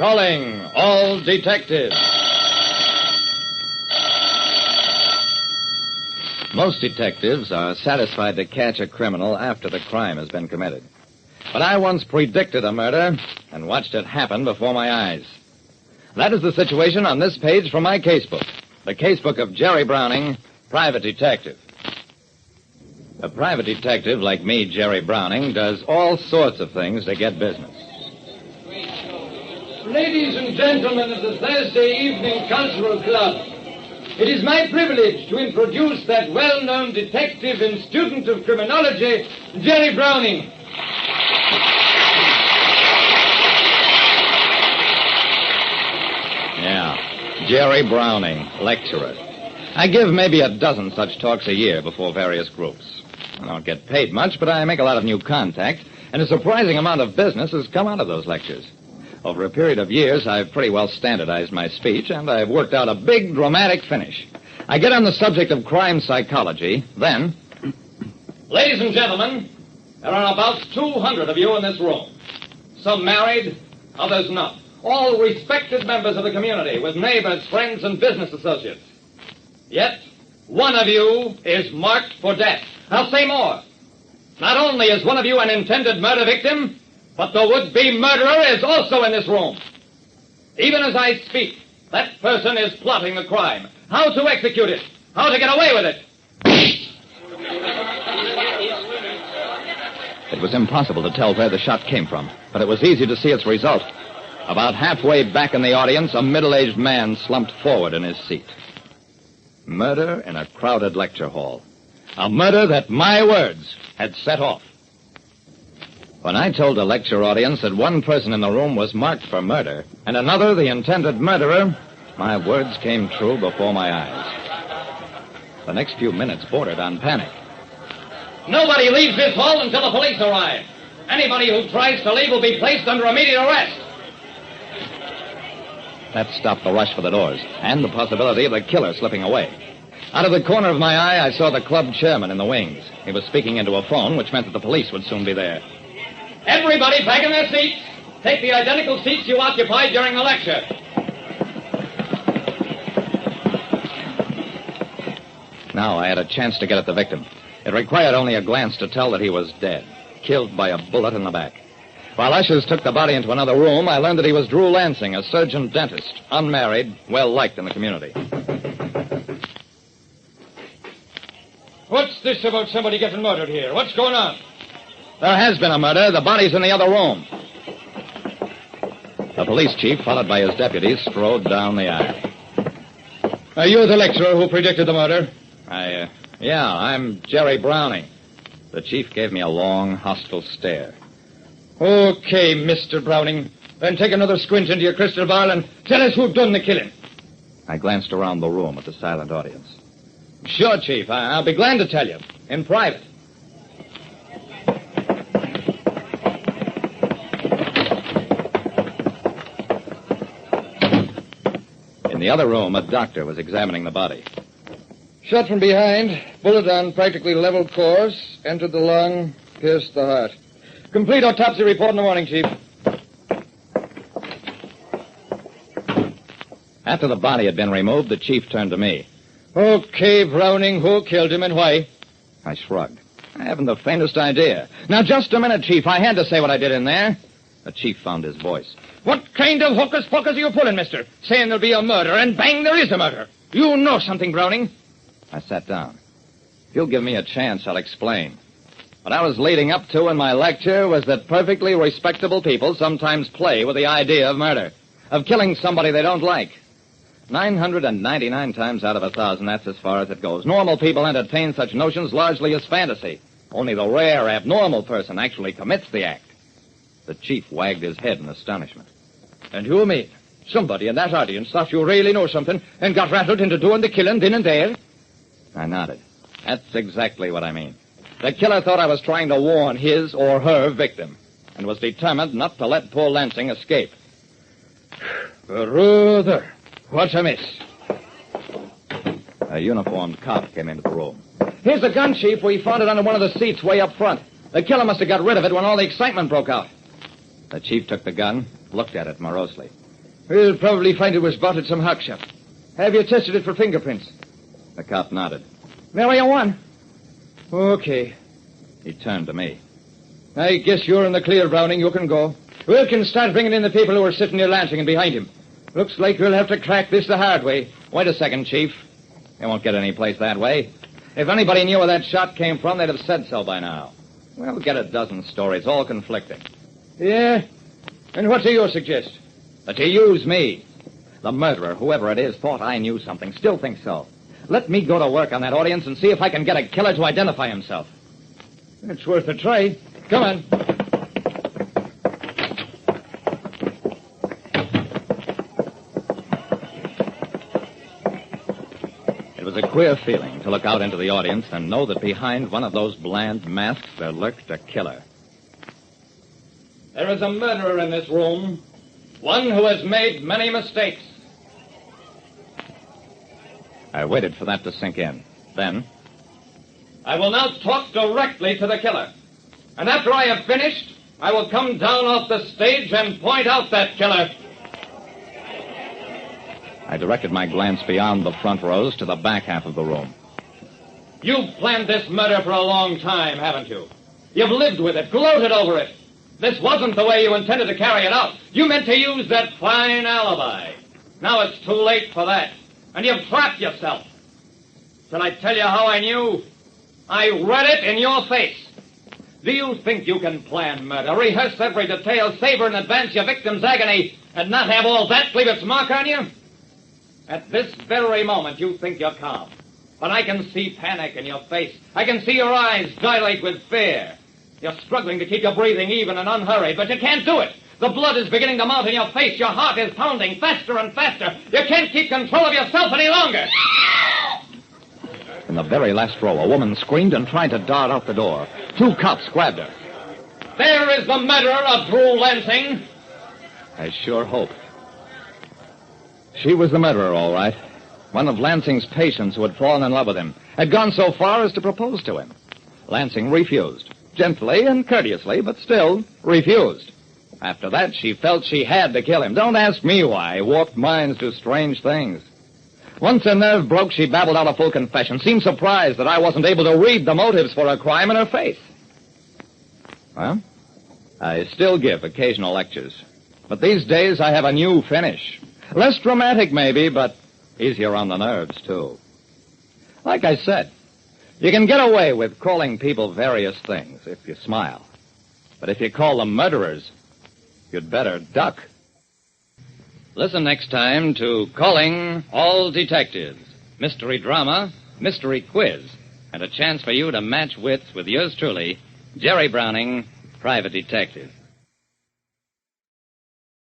Calling all detectives. Most detectives are satisfied to catch a criminal after the crime has been committed. But I once predicted a murder and watched it happen before my eyes. That is the situation on this page from my casebook. The casebook of Jerry Browning, private detective. A private detective like me, Jerry Browning, does all sorts of things to get business. Ladies and gentlemen of the Thursday Evening Cultural Club, it is my privilege to introduce that well-known detective and student of criminology, Jerry Browning. Yeah, Jerry Browning, lecturer. I give maybe a dozen such talks a year before various groups. I don't get paid much, but I make a lot of new contacts, and a surprising amount of business has come out of those lectures. Over a period of years, I've pretty well standardized my speech, and I've worked out a big, dramatic finish. I get on the subject of crime psychology, then... Ladies and gentlemen, there are about 200 of you in this room. Some married, others not. All respected members of the community, with neighbors, friends, and business associates. Yet, one of you is marked for death. I'll say more. Not only is one of you an intended murder victim, but the would-be murderer is also in this room. Even as I speak, that person is plotting the crime. How to execute it. How to get away with it. It was impossible to tell where the shot came from, but it was easy to see its result. About halfway back in the audience, a middle-aged man slumped forward in his seat. Murder in a crowded lecture hall. A murder that my words had set off. When I told the lecture audience that one person in the room was marked for murder and another the intended murderer, my words came true before my eyes. The next few minutes bordered on panic. Nobody leaves this hall until the police arrive. Anybody who tries to leave will be placed under immediate arrest. That stopped the rush for the doors and the possibility of the killer slipping away. Out of the corner of my eye, I saw the club chairman in the wings. He was speaking into a phone, which meant that the police would soon be there. Everybody back in their seats. Take the identical seats you occupied during the lecture. Now I had a chance to get at the victim. It required only a glance to tell that he was dead, killed by a bullet in the back. While ushers took the body into another room, I learned that he was Drew Lansing, a surgeon-dentist, unmarried, well-liked in the community. What's this about somebody getting murdered here? What's going on? There has been a murder. The body's in the other room. The police chief, followed by his deputies, strode down the aisle. Are you the lecturer who predicted the murder? Yeah, I'm Jerry Browning. The chief gave me a long, hostile stare. Okay, Mr. Browning. Then take another squint into your crystal ball and tell us who done the killing. I glanced around the room at the silent audience. Sure, Chief. I'll be glad to tell you. In private. In the other room, a doctor was examining the body. Shot from behind, bullet on practically level course, entered the lung, pierced the heart. Complete autopsy report in the morning, Chief. After the body had been removed, the chief turned to me. Okay, Browning, who killed him and why? I shrugged. I haven't the faintest idea. Now, just a minute, Chief. I had to say what I did in there. The chief found his voice. What kind of hocus-pocus are you pulling, mister? Saying there'll be a murder, and bang, there is a murder. You know something, Browning. I sat down. If you'll give me a chance, I'll explain. What I was leading up to in my lecture was that perfectly respectable people sometimes play with the idea of murder, of killing somebody they don't like. 999 times out of 1,000, that's as far as it goes. Normal people entertain such notions largely as fantasy. Only the rare, abnormal person actually commits the act. The chief wagged his head in astonishment. And you mean somebody in that audience thought you really know something and got rattled into doing the killing then and there? I nodded. That's exactly what I mean. The killer thought I was trying to warn his or her victim and was determined not to let poor Lansing escape. Brother, what a mess. A uniformed cop came into the room. Here's the gun, Chief. We found it under one of the seats way up front. The killer must have got rid of it when all the excitement broke out. The chief took the gun, looked at it morosely. We'll probably find it was bought at some hock shop. Have you tested it for fingerprints? The cop nodded. There you one. Okay. He turned to me. I guess you're in the clear, Browning. You can go. Wilkins, start bringing in the people who are sitting near Lansing and behind him. Looks like we'll have to crack this the hard way. Wait a second, Chief. They won't get any place that way. If anybody knew where that shot came from, they'd have said so by now. We'll get a dozen stories, all conflicting. Yeah? And what do you suggest? That you use me. The murderer, whoever it is, thought I knew something. Still thinks so. Let me go to work on that audience and see if I can get a killer to identify himself. It's worth a try. Come on. It was a queer feeling to look out into the audience and know that behind one of those bland masks there lurked a killer. There is a murderer in this room. One who has made many mistakes. I waited for that to sink in. Then, I will now talk directly to the killer. And after I have finished, I will come down off the stage and point out that killer. I directed my glance beyond the front rows to the back half of the room. You've planned this murder for a long time, haven't you? You've lived with it, gloated over it. This wasn't the way you intended to carry it out. You meant to use that fine alibi. Now it's too late for that. And you've trapped yourself. Shall I tell you how I knew? I read it in your face. Do you think you can plan murder, rehearse every detail, savor in advance your victim's agony, and not have all that leave its mark on you? At this very moment, you think you're calm. But I can see panic in your face. I can see your eyes dilate with fear. You're struggling to keep your breathing even and unhurried, but you can't do it. The blood is beginning to mount in your face. Your heart is pounding faster and faster. You can't keep control of yourself any longer. In the very last row, a woman screamed and tried to dart out the door. 2 cops grabbed her. There is the murderer of Drew Lansing. I sure hope. She was the murderer, all right. One of Lansing's patients who had fallen in love with him. Had gone so far as to propose to him. Lansing refused. Gently and courteously, but still refused. After that, she felt she had to kill him. Don't ask me why. Warped minds do strange things. Once her nerve broke, she babbled out a full confession. Seemed surprised that I wasn't able to read the motives for her crime in her face. Well, I still give occasional lectures. But these days I have a new finish. Less dramatic, maybe, but easier on the nerves, too. Like I said, you can get away with calling people various things if you smile. But if you call them murderers, you'd better duck. Listen next time to Calling All Detectives. Mystery drama, mystery quiz, and a chance for you to match wits with yours truly, Jerry Browning, Private Detective.